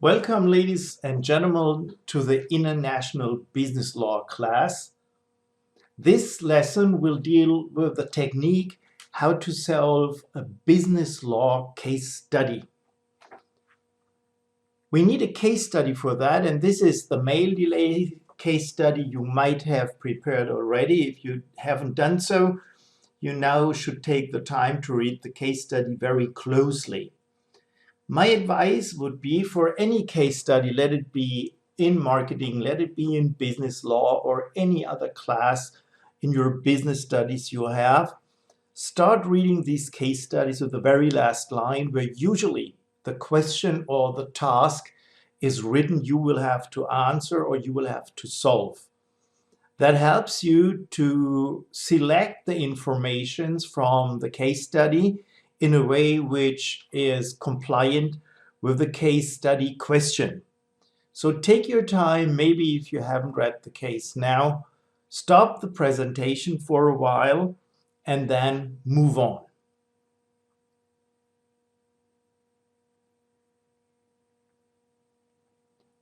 Welcome, ladies and gentlemen, to the International Business Law class. This lesson will deal with the technique how to solve a business law case study. We need a case study for that, and this is the mail delay case study you might have prepared already. If you haven't done so, you now should take the time to read the case study very closely. My advice would be for any case study, let it be in marketing, let it be in business law or any other class in your business studies you have, start reading these case studies with the very last line where usually the question or the task is written you will have to answer or you will have to solve. That helps you to select the informations from the case study in a way which is compliant with the case study question. So take your time, maybe if you haven't read the case now, stop the presentation for a while and then move on.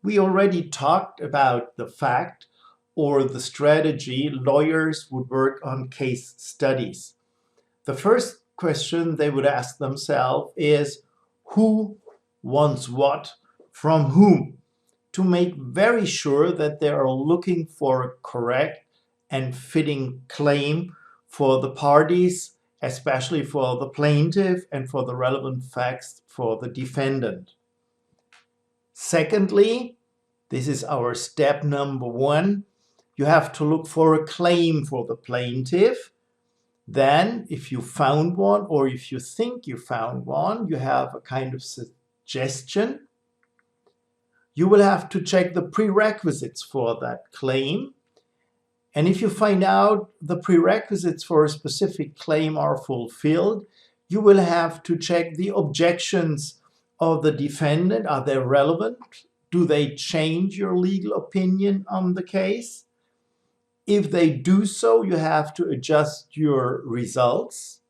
We already talked about the fact or the strategy lawyers would work on case studies. The first question they would ask themselves is who wants what from whom, to make very sure that they are looking for a correct and fitting claim for the parties, especially for the plaintiff and for the relevant facts for the defendant. Secondly, this is our step number one, you have to look for a claim for the plaintiff. Then, if you found one or if you think you found one, you have a kind of suggestion. You will have to check the prerequisites for that claim. And if you find out the prerequisites for a specific claim are fulfilled, you will have to check the objections of the defendant. Are they relevant? Do they change your legal opinion on the case? If they do so, you have to adjust your results.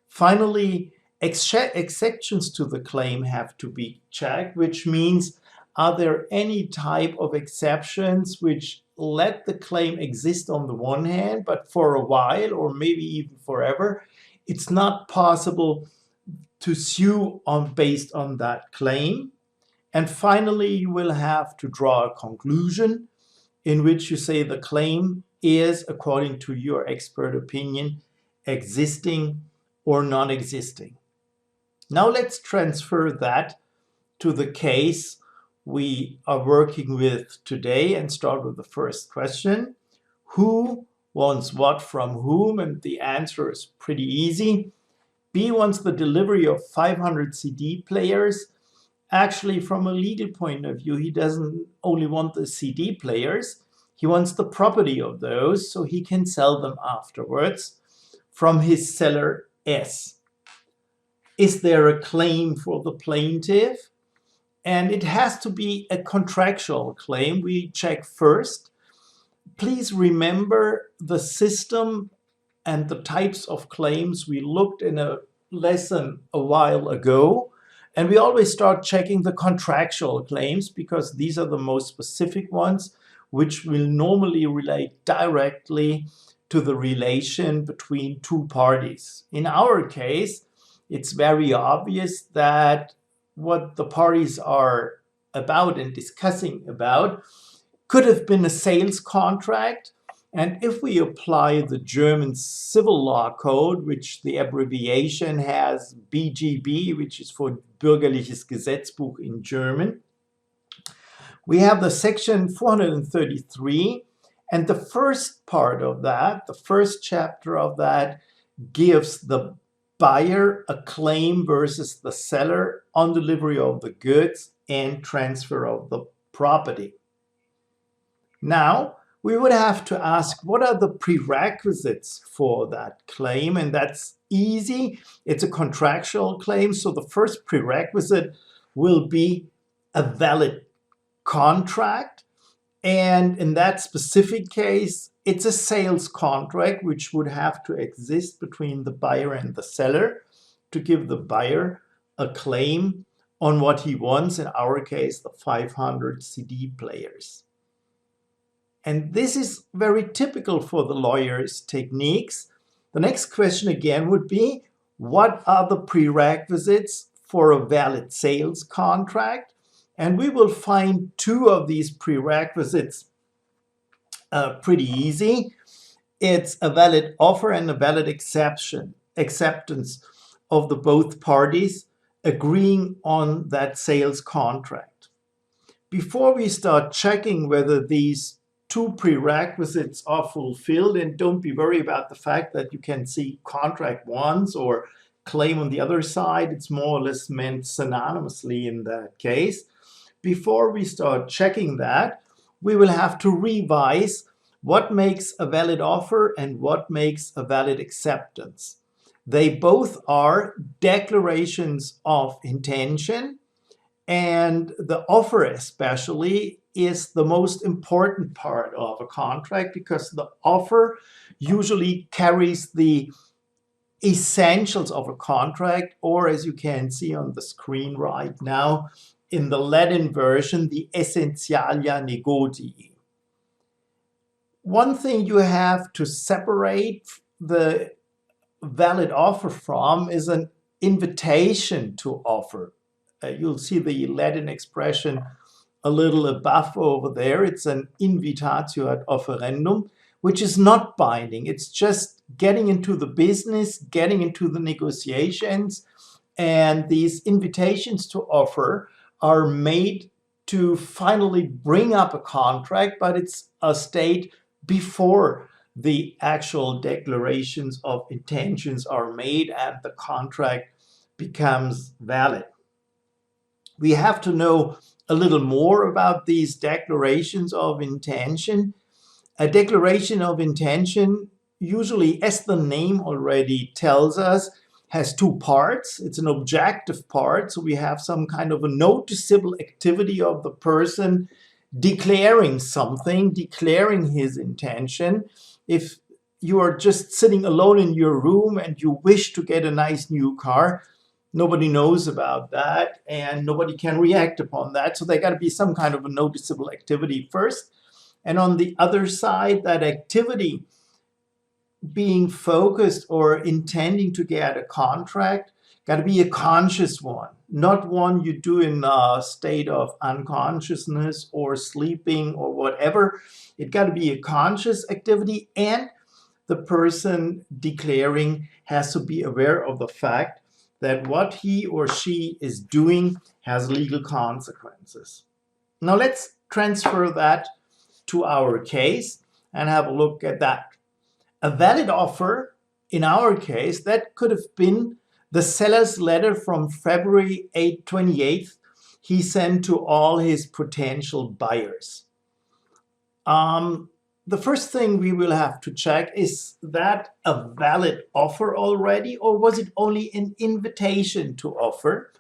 Finally, exceptions to the claim have to be checked, which means are there any type of exceptions which let the claim exist on the one hand, but for a while or maybe even forever, it's not possible to sue based on that claim. And finally, you will have to draw a conclusion in which you say the claim is, according to your expert opinion, existing or non-existing. Now let's transfer that to the case we are working with today and start with the first question. Who wants what from whom? And the answer is pretty easy. B wants the delivery of 500 CD players. Actually, from a legal point of view, he doesn't only want the CD players, he wants the property of those so he can sell them afterwards from his seller S. Is there a claim for the plaintiff? And it has to be a contractual claim. We check first. Please remember the system and the types of claims we looked in a lesson a while ago. And we always start checking the contractual claims because these are the most specific ones which will normally relate directly to the relation between two parties. In our case, it's very obvious that what the parties are about and discussing about could have been a sales contract. And if we apply the German civil law code, which the abbreviation has BGB, which is for Bürgerliches Gesetzbuch in German, we have the section 433, and the first part of that, the first chapter of that, gives the buyer a claim versus the seller on delivery of the goods and transfer of the property. Now, we would have to ask, what are the prerequisites for that claim? And that's easy. It's a contractual claim. So the first prerequisite will be a valid contract. And in that specific case, it's a sales contract which would have to exist between the buyer and the seller to give the buyer a claim on what he wants, in our case, the 500 CD players. And this is very typical for the lawyer's techniques. The next question again would be, what are the prerequisites for a valid sales contract? And we will find two of these prerequisites pretty easy. It's a valid offer and a valid acceptance of the both parties agreeing on that sales contract. Before we start checking whether these two prerequisites are fulfilled, and don't be worried about the fact that you can see contract once or claim on the other side, it's more or less meant synonymously in that case. Before we start checking that, we will have to revise what makes a valid offer and what makes a valid acceptance. They both are declarations of intention, and the offer especially is the most important part of a contract, because the offer usually carries the essentials of a contract, or as you can see on the screen right now, in the Latin version, the Essentialia Negodii. One thing you have to separate the valid offer from is an invitation to offer. You'll see the Latin expression a little above over there. It's an invitatio ad offerendum, which is not binding. It's just getting into the business, getting into the negotiations, and these invitations to offer are made to finally bring up a contract, but it's a state before the actual declarations of intentions are made and the contract becomes valid. We have to know a little more about these declarations of intention. A declaration of intention, usually, as the name already tells us, has two parts. It's an objective part, so we have some kind of a noticeable activity of the person declaring something, declaring his intention. If you are just sitting alone in your room and you wish to get a nice new car, nobody knows about that and nobody can react upon that. So there got to be some kind of a noticeable activity first. And on the other side, that activity being focused or intending to get a contract got to be a conscious one, not one you do in a state of unconsciousness or sleeping or whatever. It got to be a conscious activity, and the person declaring has to be aware of the fact that what he or she is doing has legal consequences. Now let's transfer that to our case and have a look at that. A valid offer, in our case, that could have been the seller's letter from February 28th he sent to all his potential buyers. The first thing we will have to check, is that a valid offer already, or was it only an invitation to offer?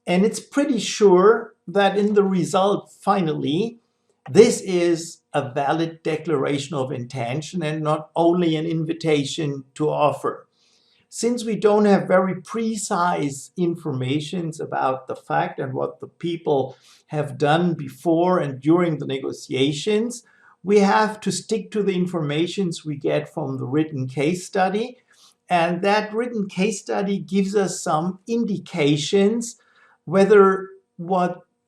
And it's pretty sure that in the result, finally, this is a valid declaration of intention and not only an invitation to offer. Since we don't have very precise information about the fact and what the people have done before and during the negotiations, we have to stick to the information we get from the written case study. And that written case study gives us some indications whether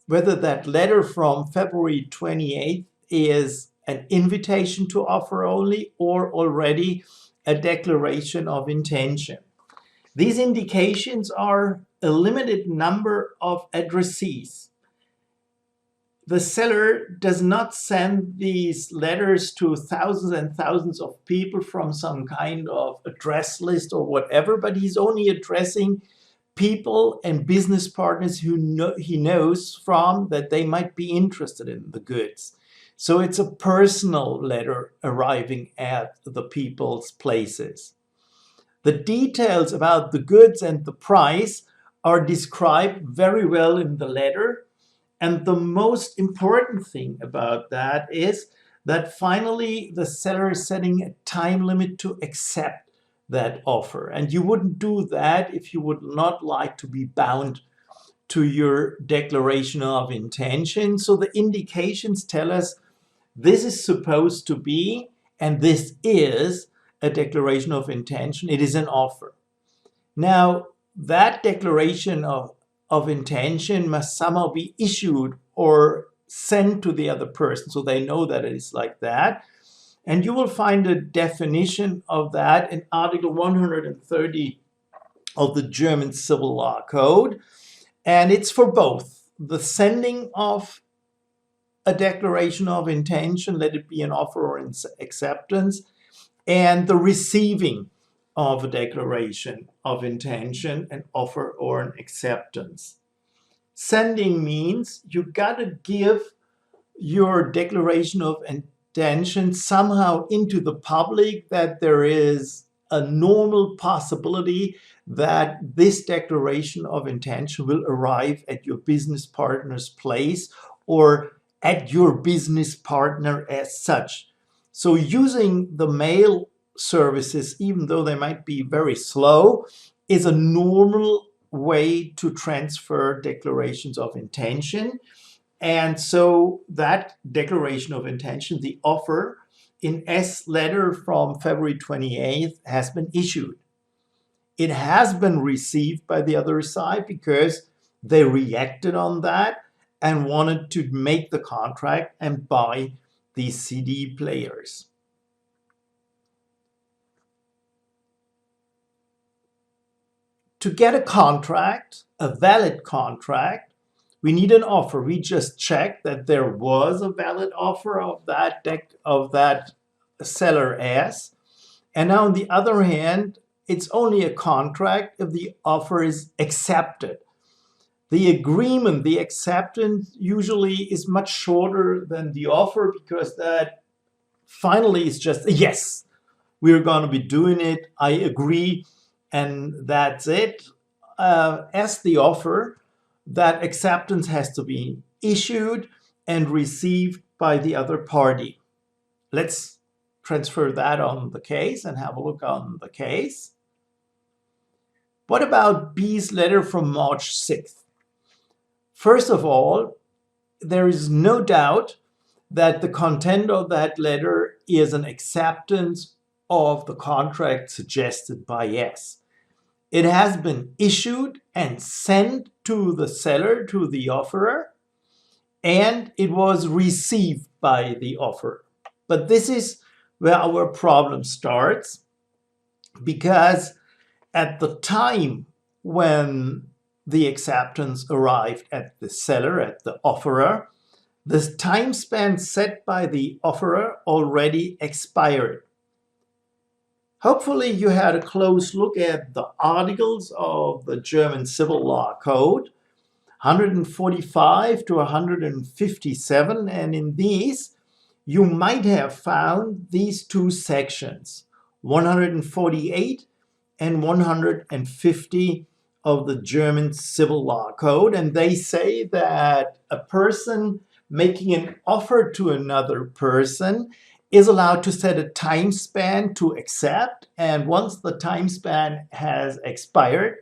that letter from February 28th is an invitation to offer only or already a declaration of intention. These indications are a limited number of addressees. The seller does not send these letters to thousands and thousands of people from some kind of address list or whatever, but he's only addressing people and business partners who he knows from that they might be interested in the goods. So it's a personal letter arriving at the people's places. The details about the goods and the price are described very well in the letter. And the most important thing about that is that finally the seller is setting a time limit to accept that offer. And you wouldn't do that if you would not like to be bound to your declaration of intention. So the indications tell us this is supposed to be, and this is a declaration of intention. It is an offer. Now, that declaration of intention must somehow be issued or sent to the other person so they know that it is like that. And you will find a definition of that in Article 130 of the German Civil Law Code. And it's for both the sending of a declaration of intention, let it be an offer or an acceptance, and the receiving of a declaration of intention, an offer or an acceptance. Sending means you got to give your declaration of intention somehow into the public, that there is a normal possibility that this declaration of intention will arrive at your business partner's place or at your business partner as such. So using the mail services, even though they might be very slow, is a normal way to transfer declarations of intention. And so that declaration of intention, the offer in S letter from February 28th, has been issued. It has been received by the other side because they reacted on that and wanted to make the contract and buy these CD players. To get a contract, a valid contract, we need an offer. We just checked that there was a valid offer of that seller S. And now on the other hand, it's only a contract if the offer is accepted. The agreement, the acceptance, usually is much shorter than the offer, because that finally is just a yes, we're going to be doing it, I agree, and that's it. As the offer, that acceptance has to be issued and received by the other party. Let's transfer that on the case and have a look on the case. What about B's letter from March 6th? First of all, there is no doubt that the content of that letter is an acceptance of the contract suggested by S. It has been issued and sent to the seller, to the offerer, and it was received by the offerer. But this is where our problem starts, because at the time when the acceptance arrived at the seller, at the offerer, the time span set by the offerer already expired. Hopefully you had a close look at the articles of the German Civil Law Code, 145 to 157, and in these you might have found these two sections, 148 and 150 of the German Civil Law Code, and they say that a person making an offer to another person is allowed to set a time span to accept, and once the time span has expired,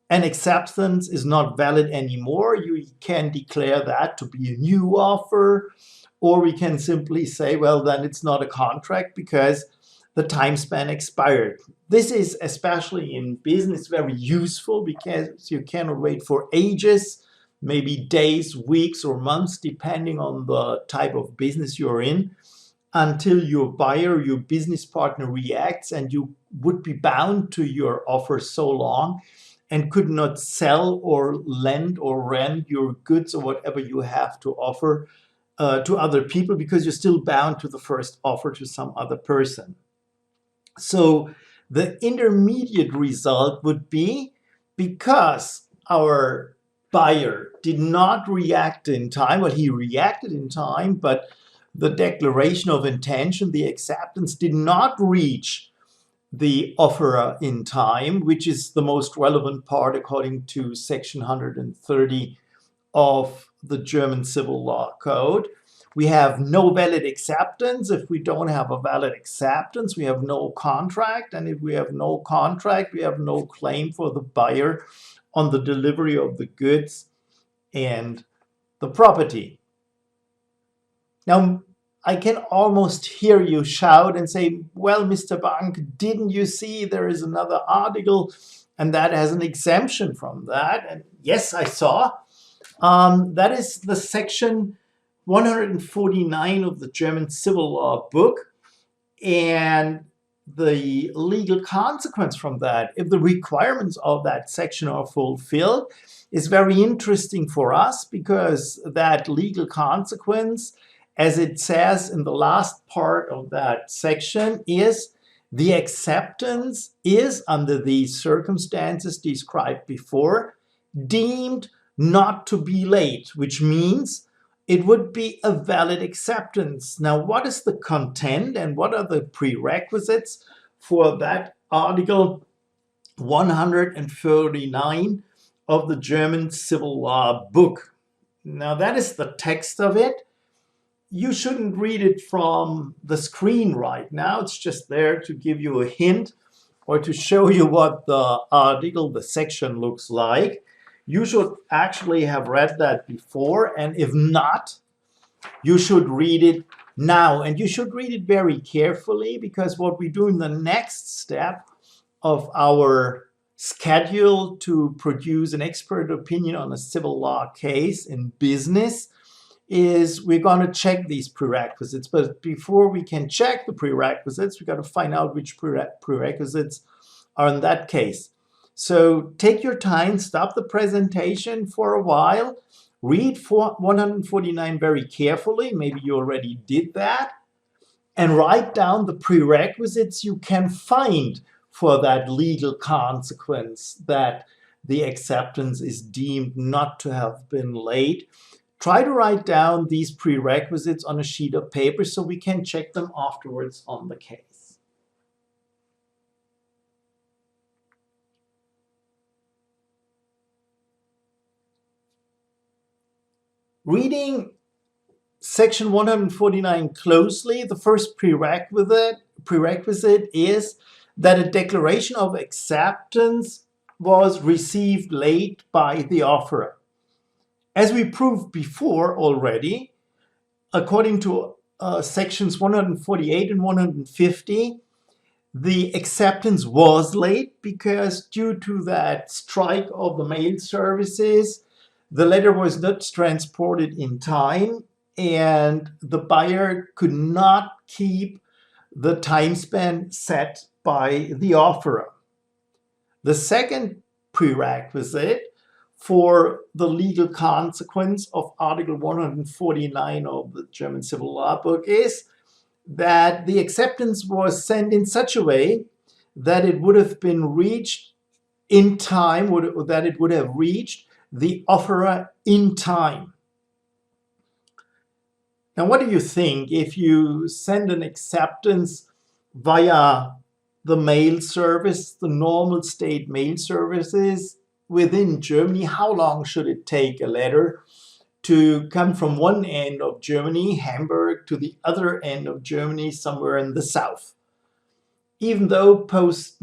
an acceptance is not valid anymore. You can declare that to be a new offer, or we can simply say, well, then it's not a contract because the time span expired. This is especially in business very useful because you cannot wait for ages, maybe days, weeks, or months, depending on the type of business you're in, until your buyer, your business partner reacts, and you would be bound to your offer so long and could not sell or lend or rent your goods or whatever you have to offer to other people, because you're still bound to the first offer to some other person. So the intermediate result would be, because our buyer did not react in time, well, he reacted in time, but the declaration of intention, the acceptance, did not reach the offerer in time, which is the most relevant part according to section 130 of the German Civil Law Code. We have no valid acceptance. If we don't have a valid acceptance, we have no contract. And if we have no contract, we have no claim for the buyer on the delivery of the goods and the property. Now, I can almost hear you shout and say, well, Mr. Bank, didn't you see there is another article and that has an exemption from that? And yes, I saw. That is the section 149 of the German civil law book. And the legal consequence from that, if the requirements of that section are fulfilled, is very interesting for us, because that legal consequence, as it says in the last part of that section, is the acceptance is, under these circumstances described before, deemed not to be late, which means it would be a valid acceptance. Now, what is the content and what are the prerequisites for that Article 139 of the German civil law book? Now, that is the text of it. You shouldn't read it from the screen right now. It's just there to give you a hint or to show you what the article, the section looks like. You should actually have read that before, and if not, you should read it now. And you should read it very carefully, because what we do in the next step of our schedule to produce an expert opinion on a civil law case in business is we're going to check these prerequisites. But before we can check the prerequisites, we've got to find out which prerequisites are in that case. So take your time, stop the presentation for a while, read 149 very carefully, maybe you already did that, and write down the prerequisites you can find for that legal consequence that the acceptance is deemed not to have been late. Try to write down these prerequisites on a sheet of paper so we can check them afterwards on the case. Reading section 149 closely, the first prerequisite is that a declaration of acceptance was received late by the offerer. As we proved before already, according to sections 148 and 150, the acceptance was late because due to that strike of the mail services, the letter was not transported in time and the buyer could not keep the time span set by the offerer. The second prerequisite for the legal consequence of Article 149 of the German civil law book is that the acceptance was sent in such a way that it would have been reached in time, that it would have reached the offerer in time. Now, what do you think if you send an acceptance via the mail service, the normal state mail services within Germany? How long should it take a letter to come from one end of Germany, Hamburg, to the other end of Germany, somewhere in the south? Even though post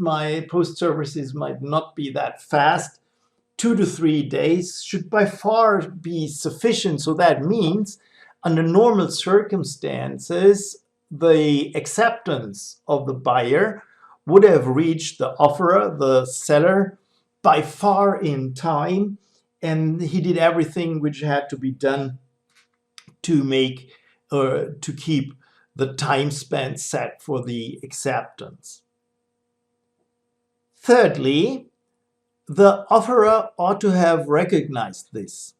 services might not be that fast, 2 to 3 days should by far be sufficient. So that means under normal circumstances, the acceptance of the buyer would have reached the offerer, the seller, by far in time, and he did everything which had to be done to make to keep the time span set for the acceptance. Thirdly, the offerer ought to have recognized this.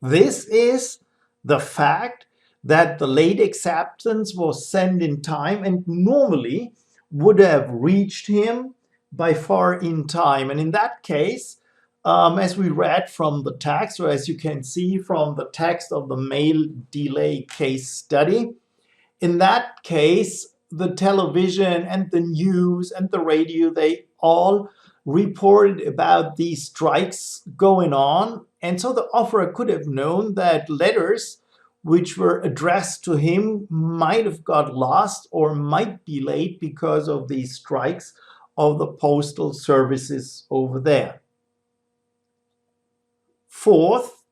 This is the fact that the late acceptance was sent in time and normally would have reached him by far in time. And in that case, as we read from the text, or as you can see from the text of the mail delay case study, in that case, the television and the news and the radio, they all reported about these strikes going on. And so the offerer could have known that letters which were addressed to him might have got lost or might be late because of these strikes of the postal services over there. Fourth,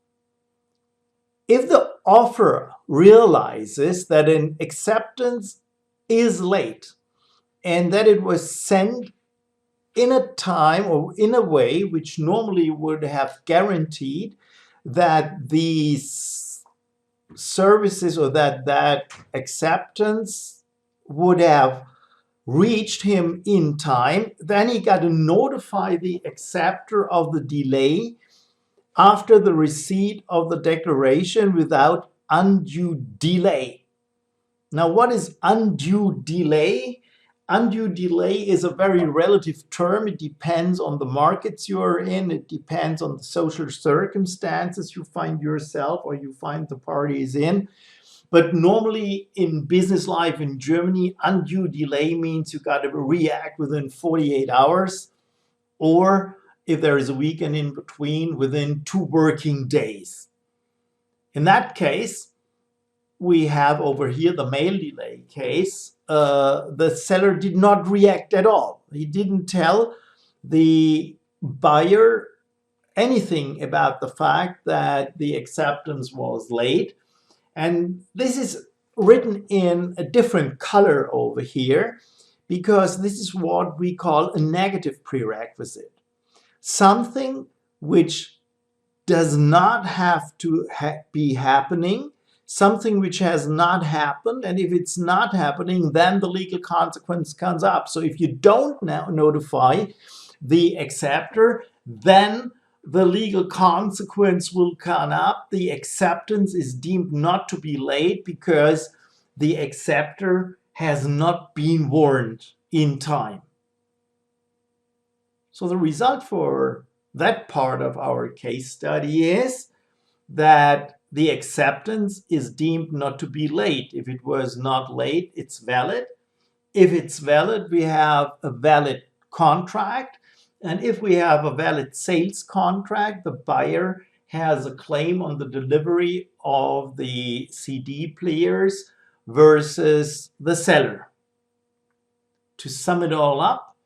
if the offerer realizes that an acceptance is late and that it was sent in a time or in a way which normally would have guaranteed that these services or that acceptance would have reached him in time, then he got to notify the acceptor of the delay after the receipt of the declaration without undue delay. Now, what is undue delay? Undue delay is a very relative term. It depends on the markets you are in. It depends on the social circumstances you find yourself or you find the parties in. But normally in business life in Germany, undue delay means you got to react within 48 hours, or if there is a weekend in between, within 2 working days. In that case, we have over here the mail delay case. The seller did not react at all. He didn't tell the buyer anything about the fact that the acceptance was late. And this is written in a different color over here because this is what we call a negative prerequisite. Something which does not have to be happening, something which has not happened, and if it's not happening, then the legal consequence comes up. So if you don't now notify the acceptor, then the legal consequence will come up. The acceptance is deemed not to be late because the acceptor has not been warned in time. So the result for that part of our case study is that the acceptance is deemed not to be late. If it was not late, it's valid. If it's valid, we have a valid contract. And if we have a valid sales contract, the buyer has a claim on the delivery of the CD players versus the seller. To sum it all up,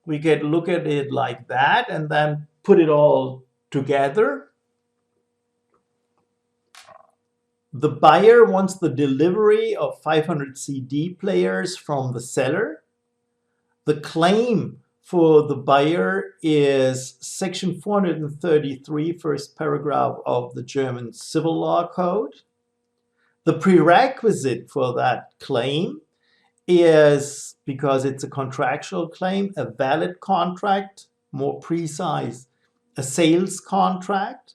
we can look at it like that and then put it all together. The buyer wants the delivery of 500 CD players from the seller. The claim for the buyer is Section 433, first paragraph of the German Civil Law Code. The prerequisite for that claim is, because it's a contractual claim, a valid contract, more precise, a sales contract.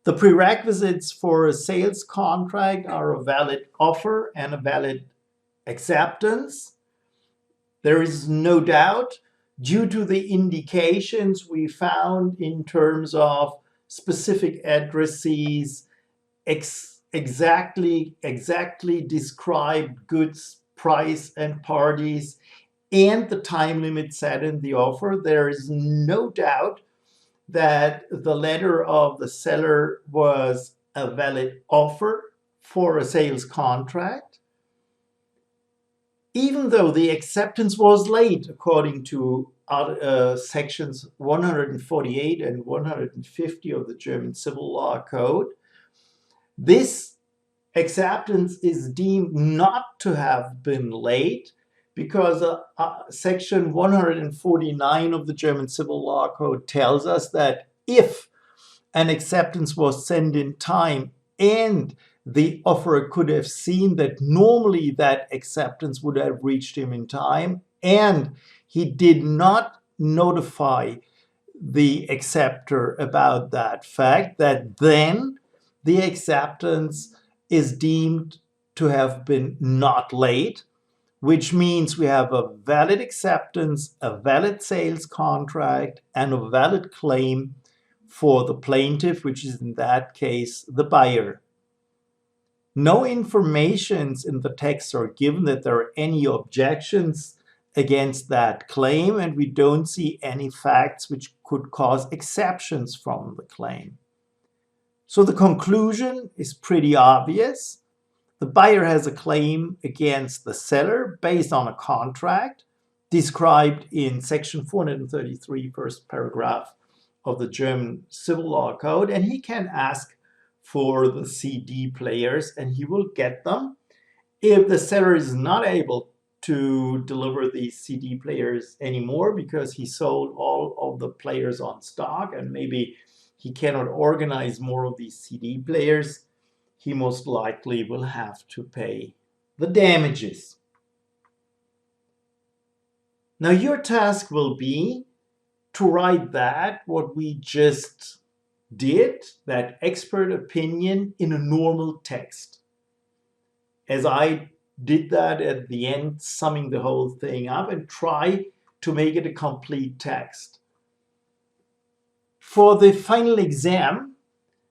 The prerequisites for a sales contract are a valid offer and a valid acceptance. There is no doubt, due to the indications we found in terms of specific addresses, exactly described goods, price, and parties, and the time limit set in the offer, there is no doubt that the letter of the seller was a valid offer for a sales contract, even though the acceptance was late according to sections 148 and 150 of the German Civil Law Code. This acceptance is deemed not to have been late because section 149 of the German Civil Law Code tells us that if an acceptance was sent in time and the offerer could have seen that normally that acceptance would have reached him in time and he did not notify the acceptor about that fact, that then the acceptance is deemed to have been not late, which means we have a valid acceptance, a valid sales contract, and a valid claim for the plaintiff, which is in that case the buyer. No informations in the text are given that there are any objections against that claim, and we don't see any facts which could cause exceptions from the claim. So the conclusion is pretty obvious. The buyer has a claim against the seller based on a contract described in section 433, first paragraph of the German Civil Law Code, and he can ask for the CD players and he will get them. If the seller is not able to deliver these CD players anymore because he sold all of the players on stock and maybe he cannot organize more of these CD players, he most likely will have to pay the damages. Now your task will be to write that, what we just did, that expert opinion, in a normal text. As I did that at the end, summing the whole thing up, and try to make it a complete text. For the final exam,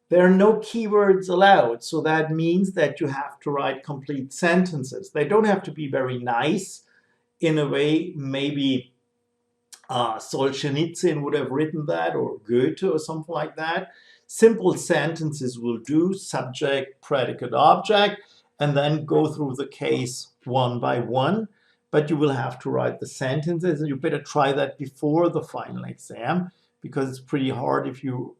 there are no keywords allowed. So that means that you have to write complete sentences. They don't have to be very nice. In a way, maybe Solzhenitsyn would have written that, or Goethe or something like that. Simple sentences will do, subject, predicate, object, and then go through the case one by one. But you will have to write the sentences, and you better try that before the final exam, because it's pretty hard if you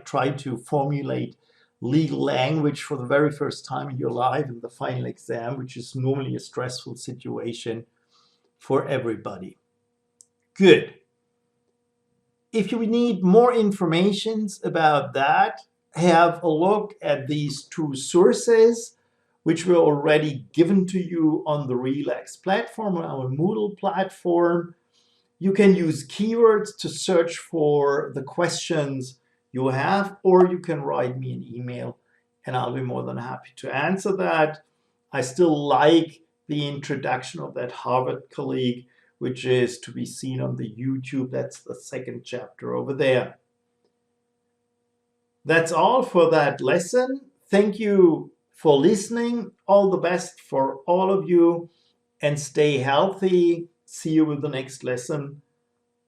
try to formulate legal language for the very first time in your life in the final exam, which is normally a stressful situation for everybody. Good. If you need more information about that, have a look at these two sources, which were already given to you on the Relax platform, on our Moodle platform. You can use keywords to search for the questions you have, or you can write me an email and I'll be more than happy to answer that. I still like the introduction of that Harvard colleague, which is to be seen on the YouTube. That's the second chapter over there. That's all for that lesson. Thank you for listening. All the best for all of you, and stay healthy. See you with the next lesson.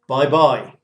Bye-bye.